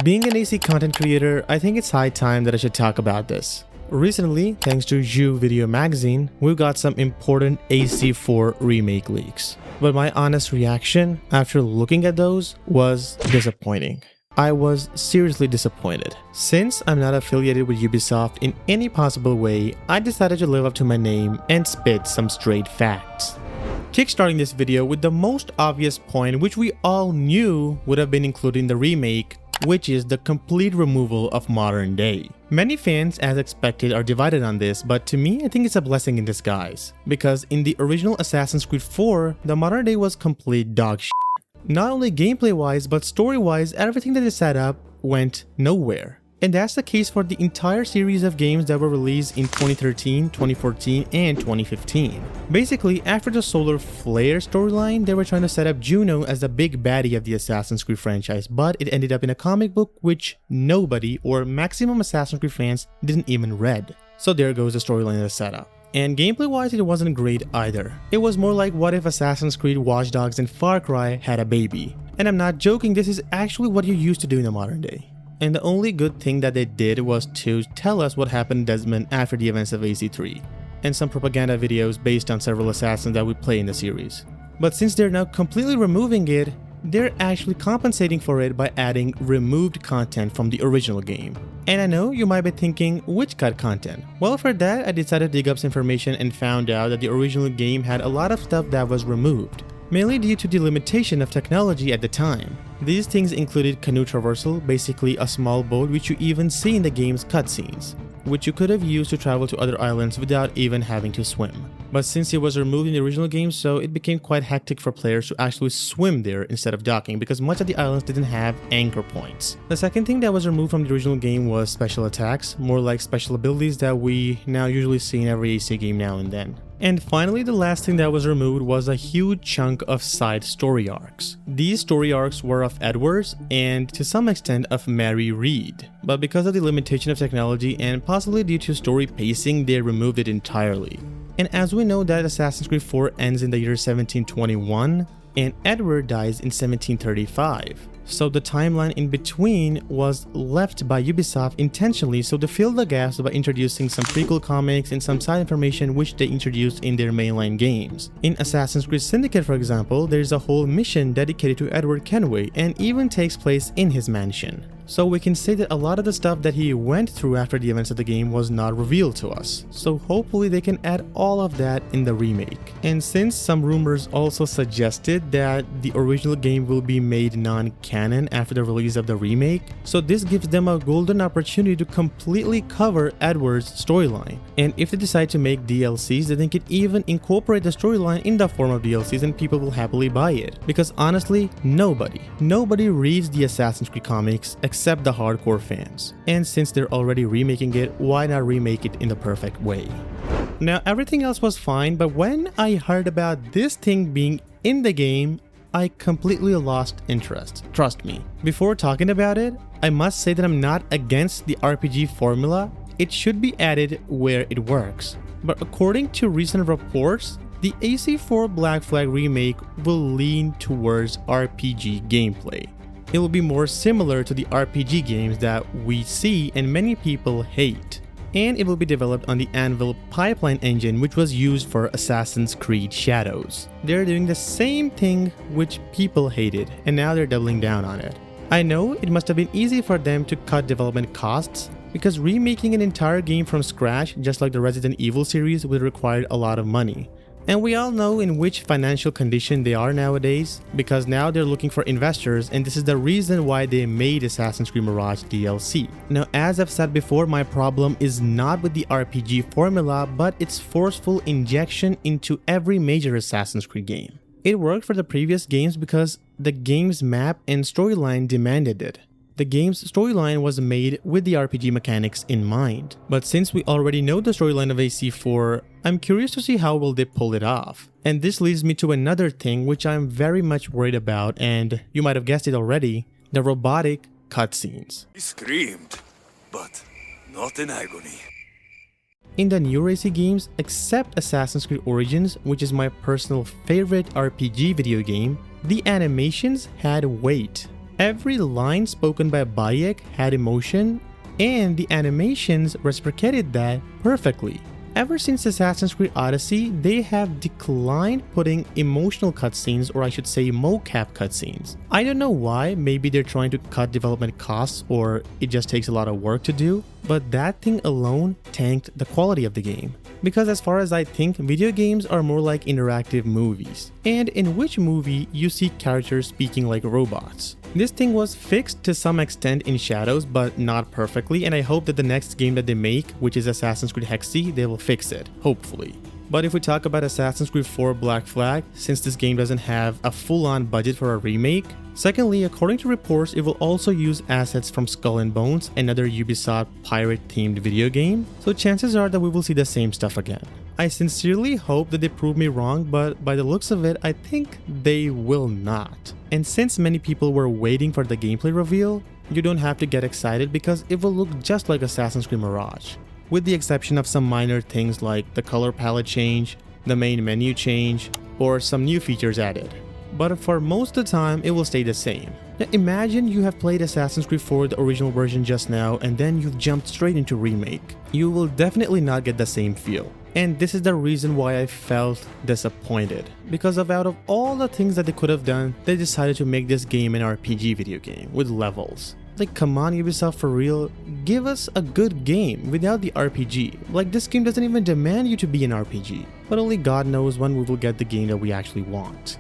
Being an AC content creator, I think it's high time that I should talk about this. Recently, thanks to Zhu Video Magazine, we've got some important AC4 remake leaks. But my honest reaction after looking at those was disappointing. I was seriously disappointed. Since I'm not affiliated with Ubisoft in any possible way, I decided to live up to my name and spit some straight facts. Kickstarting this video with the most obvious point, which we all knew would have been included in the remake, which is the complete removal of modern day. Many fans, as expected, are divided on this, but to me, I think it's a blessing in disguise. Because in the original Assassin's Creed 4, the modern day was complete dog shit. Not only gameplay-wise, but story-wise, everything that is set up went nowhere. And that's the case for the entire series of games that were released in 2013, 2014, and 2015. Basically, after the Solar Flare storyline, they were trying to set up Juno as the big baddie of the Assassin's Creed franchise, but it ended up in a comic book which nobody, or maximum Assassin's Creed fans, didn't even read. So there goes the storyline that's set up. And gameplay-wise, it wasn't great either. It was more like what if Assassin's Creed, Watch Dogs, and Far Cry had a baby. And I'm not joking, this is actually what you used to do in the modern day. And the only good thing that they did was to tell us what happened to Desmond after the events of AC3, and some propaganda videos based on several assassins that we play in the series. But since they're now completely removing it, they're actually compensating for it by adding removed content from the original game. And I know you might be thinking, which cut content? Well, for that, I decided to dig up some information and found out that the original game had a lot of stuff that was removed, mainly due to the limitation of technology at the time. These things included canoe traversal, basically a small boat which you even see in the game's cutscenes, which you could have used to travel to other islands without even having to swim. But since it was removed in the original game, so it became quite hectic for players to actually swim there instead of docking, because much of the islands didn't have anchor points. The second thing that was removed from the original game was special attacks, more like special abilities that we now usually see in every AC game now and then. And finally, the last thing that was removed was a huge chunk of side story arcs. These story arcs were of Edward's and to some extent of Mary Reed, but because of the limitation of technology and possibly due to story pacing, they removed it entirely. And as we know that Assassin's Creed 4 ends in the year 1721 and Edward dies in 1735. So the timeline in between was left by Ubisoft intentionally so to fill the gaps by introducing some prequel comics and some side information which they introduced in their mainline games. In Assassin's Creed Syndicate, for example, there's a whole mission dedicated to Edward Kenway and even takes place in his mansion. So we can say that a lot of the stuff that he went through after the events of the game was not revealed to us. So hopefully they can add all of that in the remake. And since some rumors also suggested that the original game will be made non-canon after the release of the remake, so this gives them a golden opportunity to completely cover Edward's storyline. And if they decide to make DLCs, then they can even incorporate the storyline in the form of DLCs and people will happily buy it. Because honestly, nobody reads the Assassin's Creed comics except the hardcore fans. And since they're already remaking it, why not remake it in the perfect way? Now, everything else was fine, but when I heard about this thing being in the game, I completely lost interest. Trust me. Before talking about it, I must say that I'm not against the RPG formula. It should be added where it works. But according to recent reports, the AC4 Black Flag Remake will lean towards RPG gameplay. It will be more similar to the RPG games that we see and many people hate. And it will be developed on the Anvil pipeline engine which was used for Assassin's Creed Shadows. They're doing the same thing which people hated, and now they're doubling down on it. I know it must have been easy for them to cut development costs, because remaking an entire game from scratch, just like the Resident Evil series, would require a lot of money. And we all know in which financial condition they are nowadays, because now they're looking for investors, and this is the reason why they made Assassin's Creed Mirage DLC. Now, as I've said before, my problem is not with the RPG formula, but its forceful injection into every major Assassin's Creed game. It worked for the previous games because the game's map and storyline demanded it. The game's storyline was made with the RPG mechanics in mind. But since we already know the storyline of AC4, I'm curious to see how will they pull it off. And this leads me to another thing which I'm very much worried about, and you might have guessed it already, the robotic cutscenes. He screamed, but not in agony. In the new AC games, except Assassin's Creed Origins, which is my personal favorite RPG video game, the animations had weight. Every line spoken by Bayek had emotion, and the animations reciprocated that perfectly. Ever since Assassin's Creed Odyssey, they have declined putting emotional cutscenes, or I should say mocap cutscenes. I don't know why, maybe they're trying to cut development costs or it just takes a lot of work to do, but that thing alone tanked the quality of the game. Because as far as I think, video games are more like interactive movies, and in which movie you see characters speaking like robots. This thing was fixed to some extent in Shadows, but not perfectly, and I hope that the next game that they make, which is Assassin's Creed Hexi, they will fix it, hopefully. But if we talk about Assassin's Creed 4 Black Flag, since this game doesn't have a full-on budget for a remake, secondly, according to reports, it will also use assets from Skull and Bones, another Ubisoft pirate-themed video game, so chances are that we will see the same stuff again. I sincerely hope that they prove me wrong, but by the looks of it, I think they will not. And since many people were waiting for the gameplay reveal, you don't have to get excited because it will look just like Assassin's Creed Mirage, with the exception of some minor things like the color palette change, the main menu change, or some new features added. But for most of the time, it will stay the same. Now imagine you have played Assassin's Creed 4, the original version just now, and then you've jumped straight into Remake. You will definitely not get the same feel. And this is the reason why I felt disappointed. Because out of all the things that they could have done, they decided to make this game an RPG video game with levels. Like, come on Ubisoft, for real, give us a good game without the RPG. Like, this game doesn't even demand you to be an RPG. But only God knows when we will get the game that we actually want.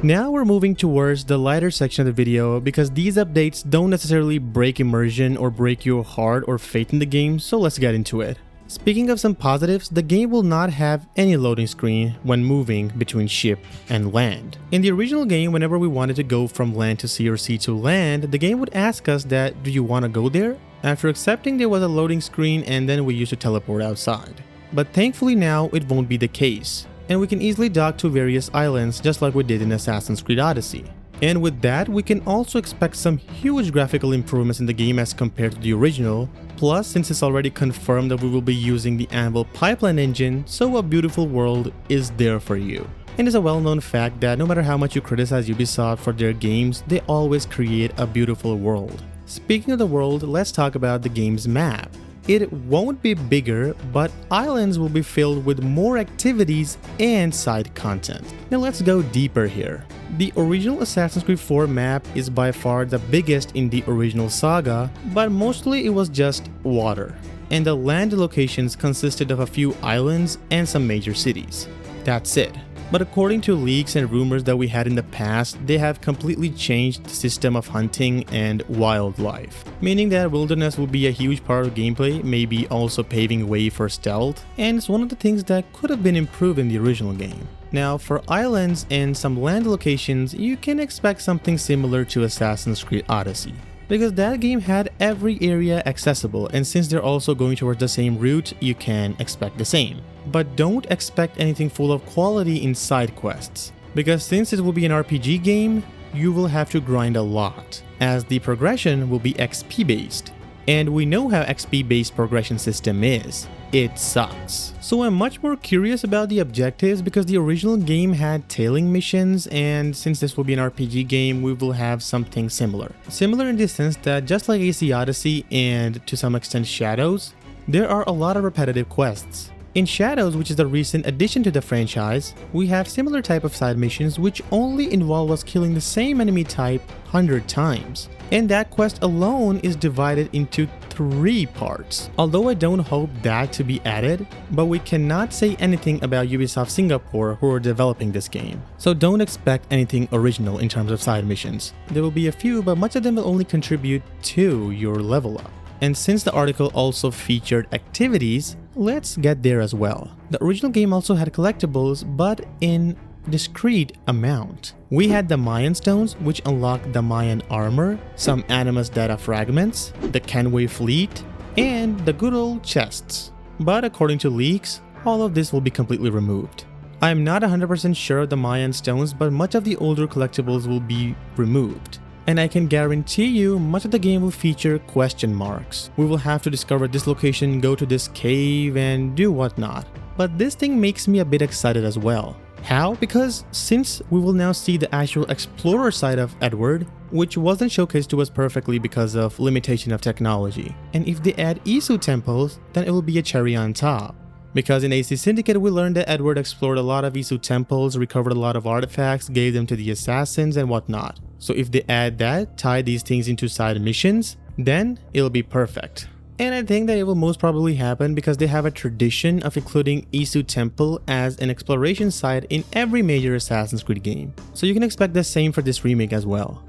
Now we're moving towards the lighter section of the video because these updates don't necessarily break immersion or break your heart or faith in the game, so let's get into it. Speaking of some positives, the game will not have any loading screen when moving between ship and land. In the original game, whenever we wanted to go from land to sea or sea to land, the game would ask us that, do you want to go there? After accepting, there was a loading screen and then we used to teleport outside. But thankfully now it won't be the case, and we can easily dock to various islands just like we did in Assassin's Creed Odyssey. And with that, we can also expect some huge graphical improvements in the game as compared to the original. Plus, since it's already confirmed that we will be using the Anvil pipeline engine, so a beautiful world is there for you. And it's a well-known fact that no matter how much you criticize Ubisoft for their games, they always create a beautiful world. Speaking of the world, let's talk about the game's map. It won't be bigger, but islands will be filled with more activities and side content. Now let's go deeper here. The original Assassin's Creed 4 map is by far the biggest in the original saga, but mostly it was just water. And the land locations consisted of a few islands and some major cities. That's it. But according to leaks and rumors that we had in the past, they have completely changed the system of hunting and wildlife, meaning that wilderness will be a huge part of gameplay, maybe also paving way for stealth, and it's one of the things that could have been improved in the original game. Now, for islands and some land locations, you can expect something similar to Assassin's Creed Odyssey, because that game had every area accessible, and since they're also going towards the same route, you can expect the same. But don't expect anything full of quality in side quests, because since it will be an RPG game, you will have to grind a lot, as the progression will be XP based. And we know how XP based progression system is. It sucks. So I'm much more curious about the objectives because the original game had tailing missions, and since this will be an RPG game, we will have something similar. Similar in the sense that just like AC Odyssey and to some extent Shadows, there are a lot of repetitive quests. In Shadows, which is the recent addition to the franchise, we have similar type of side missions which only involve us killing the same enemy type 100 times. And that quest alone is divided into 3 parts. Although I don't hope that to be added, but we cannot say anything about Ubisoft Singapore who are developing this game. So don't expect anything original in terms of side missions. There will be a few, but much of them will only contribute to your level up. And since the article also featured activities, let's get there as well. The original game also had collectibles, but in discrete amount. We had the Mayan stones, which unlocked the Mayan armor, some Animus data fragments, the Kenway fleet, and the good old chests. But according to leaks, all of this will be completely removed. I am not 100% sure of the Mayan stones, but much of the older collectibles will be removed. And I can guarantee you much of the game will feature question marks. We will have to discover this location, go to this cave, and do whatnot. But this thing makes me a bit excited as well. How? Because since we will now see the actual explorer side of Edward, which wasn't showcased to us perfectly because of limitation of technology. And if they add Isu temples, then it will be a cherry on top. Because in AC Syndicate, we learned that Edward explored a lot of Isu temples, recovered a lot of artifacts, gave them to the assassins and whatnot. So if they add that, tie these things into side missions, then it'll be perfect. And I think that it will most probably happen because they have a tradition of including Isu Temple as an exploration site in every major Assassin's Creed game. So you can expect the same for this remake as well.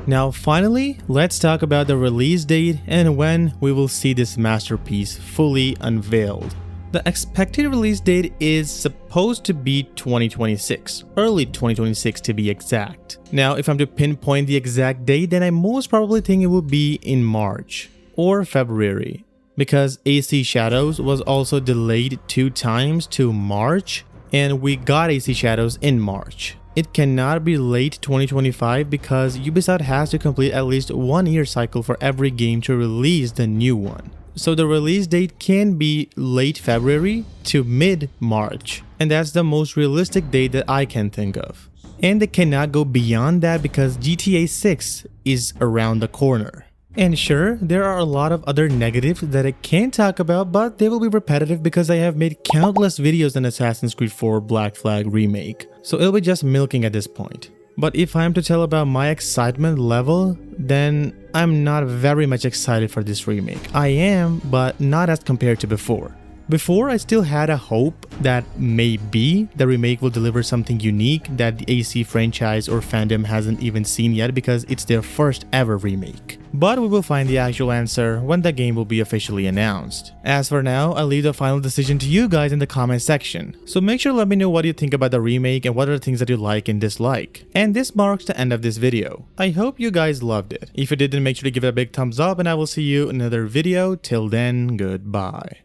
Now finally, let's talk about the release date and when we will see this masterpiece fully unveiled. The expected release date is supposed to be 2026, early 2026 to be exact. Now if I'm to pinpoint the exact date, then I most probably think it will be in March or February, because AC Shadows was also delayed 2 times to March, and we got AC Shadows in March. It cannot be late 2025 because Ubisoft has to complete at least 1 year cycle for every game to release the new one. So the release date can be late February to mid-March, and that's the most realistic date that I can think of. And they cannot go beyond that because GTA 6 is around the corner. And sure, there are a lot of other negatives that I can't talk about, but they will be repetitive because I have made countless videos on Assassin's Creed 4 Black Flag Remake, so it'll be just milking at this point. But if I am to tell about my excitement level, then I'm not very much excited for this remake. I am, but not as compared to before. Before, I still had a hope that maybe the remake will deliver something unique that the AC franchise or fandom hasn't even seen yet because it's their first ever remake. But we will find the actual answer when the game will be officially announced. As for now, I'll leave the final decision to you guys in the comment section. So make sure to let me know what you think about the remake and what are the things that you like and dislike. And this marks the end of this video. I hope you guys loved it. If you did, then make sure to give it a big thumbs up and I will see you in another video. Till then, goodbye.